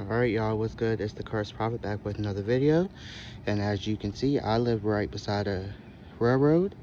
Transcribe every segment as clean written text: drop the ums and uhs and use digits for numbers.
Alright y'all, what's good? It's the Cursed Prophet back with another video. And as you can see, I live right beside a railroad.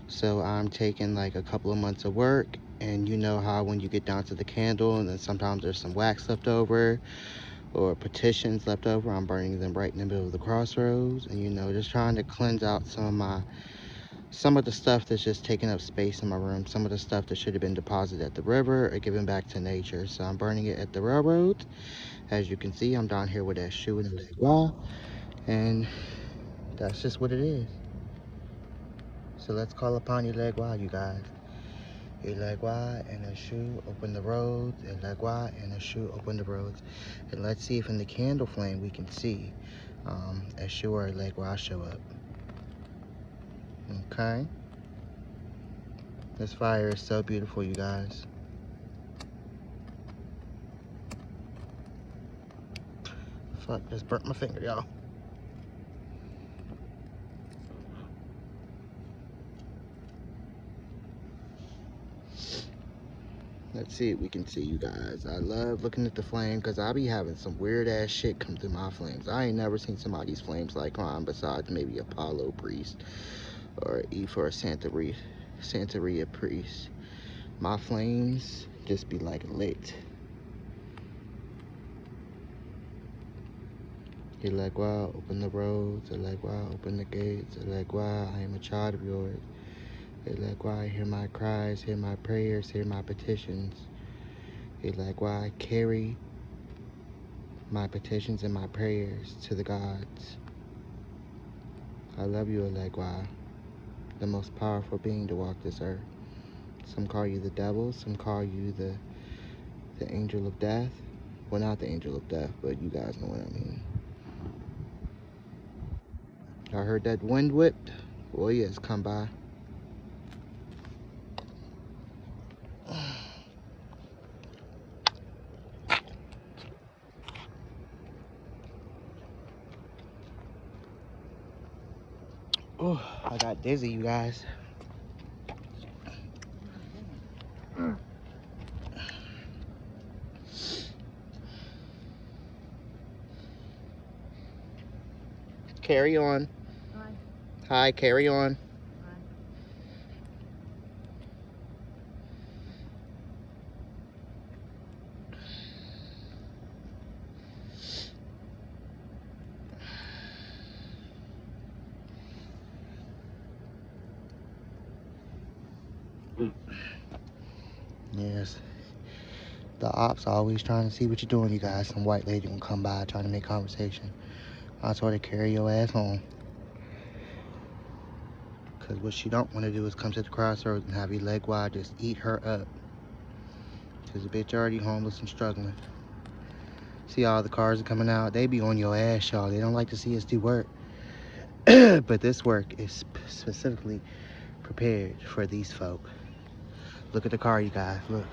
So I'm taking like a couple of months of work. And you know how when you get down to the candle and then sometimes there's some wax left over or petitions left over, I'm burning them right in the middle of the crossroads. And you know, just trying to cleanse out some of the stuff that's just taking up space in my room, some of the stuff that should have been deposited at the river or given back to nature. So I'm burning it at the railroad. As you can see, I'm down here with that shoe in the Elegua, and that's just what it is. So let's call upon Elegua, you guys. Elegua and a shoe, open the roads. Elegua and a shoe, open the roads. And let's see if in the candle flame we can see a shoe or Elegua show up. Okay. This fire is so beautiful, you guys. Fuck, just burnt my finger, y'all. Let's see if we can see, you guys. I love looking at the flame because I be having some weird ass shit come through my flames. I ain't never seen somebody's flames like mine besides maybe Apollo priest or Eve or a Santeria priest. My flames just be like lit. Elegua, open the roads. Elegua, open the gates. Elegua, I am a child of yours. Elegua, hear my cries, hear my prayers, hear my petitions. Elegua, carry my petitions and my prayers to the gods. I love you, Elegua, the most powerful being to walk this earth. Some call you the devil, some call you the angel of death. Well, not the angel of death, but you guys know what I mean. I heard that wind whipped. Oh yes, come by. Oh, I got dizzy, you guys. Carry on. Hi. Hi, carry on. Yes. The ops always trying to see what you're doing, you guys. Some white lady gonna come by trying to make conversation. I told her to carry your ass home. Because what she don't want to do is come to the crossroads and have Elegua just eat her up. Because the bitch already homeless and struggling. See all the cars are coming out. They be on your ass, y'all. They don't like to see us do work. But this work is specifically prepared for these folk. Look at the car, you guys. Look.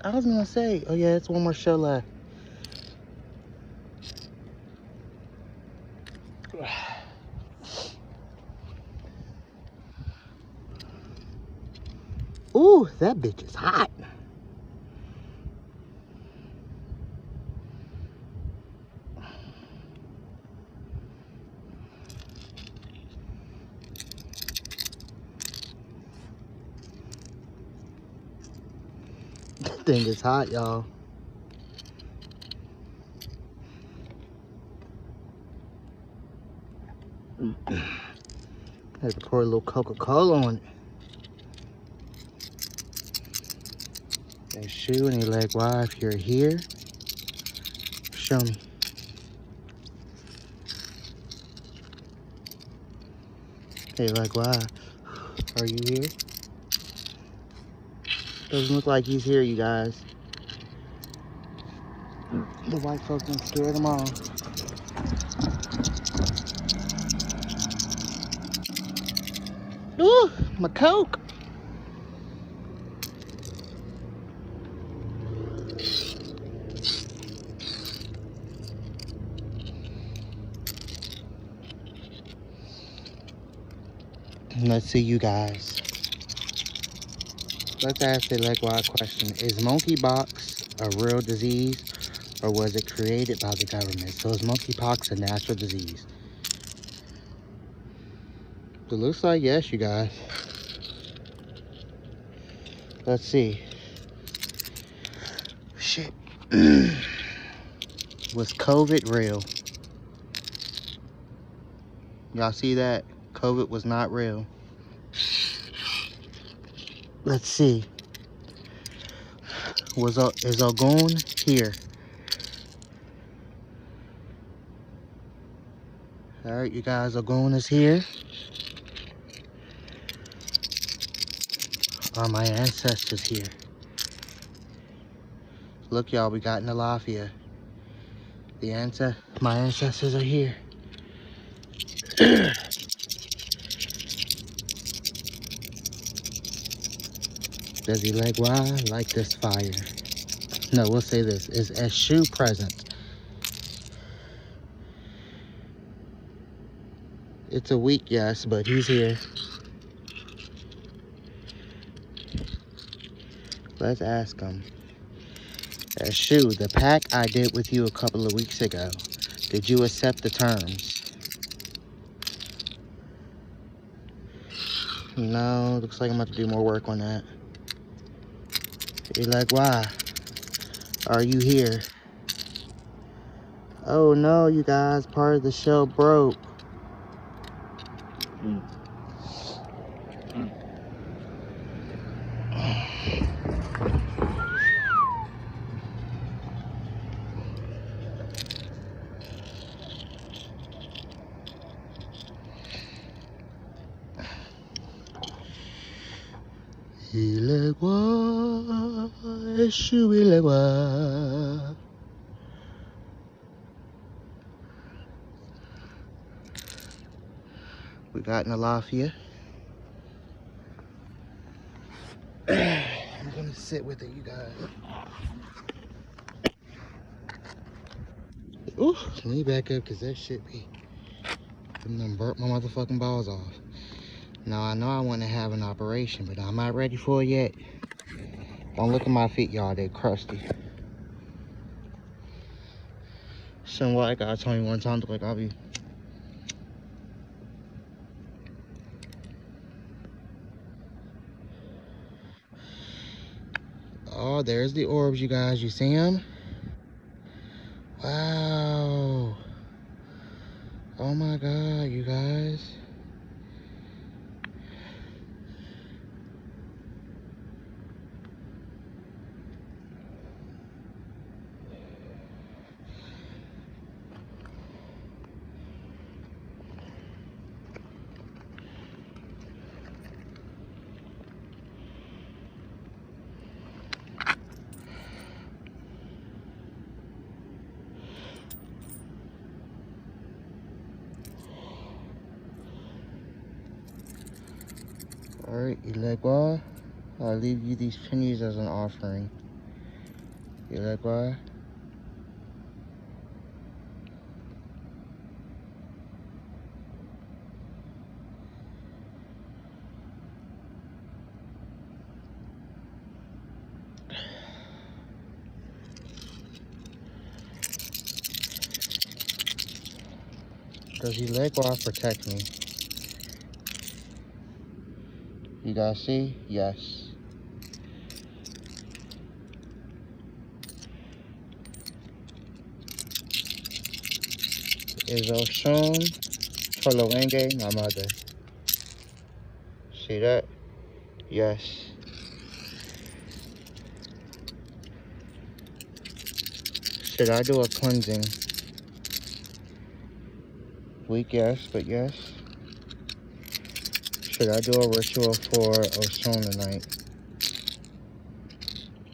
I was gonna say, oh yeah, it's one more show left. Ooh, that bitch is hot. That thing is hot, y'all. Had to pour a little Coca-Cola on it. That shoe and Elegua, if you're here, show me. Elegua, are you here? Doesn't look like he's here, you guys. The white folks done scared them all. Ooh, my Coke. Let's see, you guys. Let's ask the Elegua question. Is monkeypox a real disease, or was it created by the government? So is monkeypox a natural disease? It looks like yes, you guys. Let's see. Shit. Was COVID real? Y'all see that? COVID was not real. Let's see. Is Ogun here? Alright, you guys, Ogun is here. Are my ancestors here? Look, y'all, we got Nalafia. My ancestors are here. Does Elegua like this fire? No, we'll say this. Is Eshu present? It's a week, yes, but he's here. Let's ask him. Eshu, the pact I did with you a couple of weeks ago, did you accept the terms? No, looks like I'm about to do more work on that. Elegua, are you here? Oh no, you guys, part of the shell broke. Elegua, Eshu Elegua. We got Nalafia. I'm gonna sit with it, you guys. Ooh, let me back up, cause that shit be. I'm done burnt my motherfucking balls off. Now I know I want to have an operation, but I'm not ready for it yet. Don't look at my feet, y'all. They're crusty. Somewhat, God told me one time to like I'll be. Oh, there's the orbs, you guys. You see them? Wow. Oh my God, you guys. Alright, Elegua, I'll leave you these pennies as an offering. Elegua. Does Elegua protect me? You guys see? Yes. Is Oshun Cholowenge my mother? See that? Yes. Should I do a cleansing? Weak, yes, but yes. Should I do a ritual for Oshun tonight?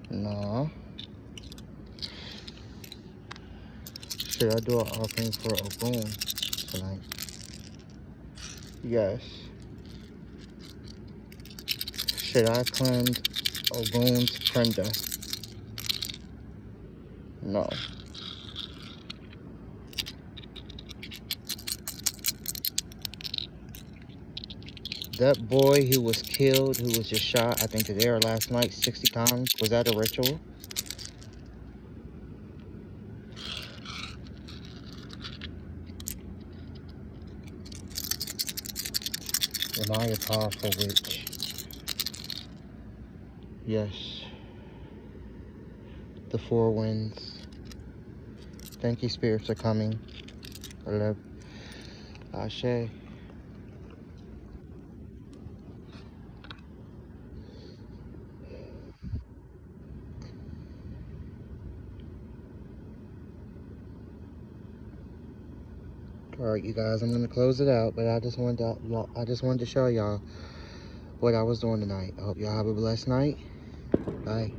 No. Should I do an offering for Ogun tonight? Yes. Should I cleanse Ogun's prenda? No. That boy who was killed, who was just shot, I think today or last night, 60 times. Was that a ritual? Am I a powerful witch? Yes. The four winds. Thank you, spirits are coming. I love Ashe. All right, you guys, I'm gonna close it out, but I just wanted to show y'all what I was doing tonight. I hope y'all have a blessed night. Bye.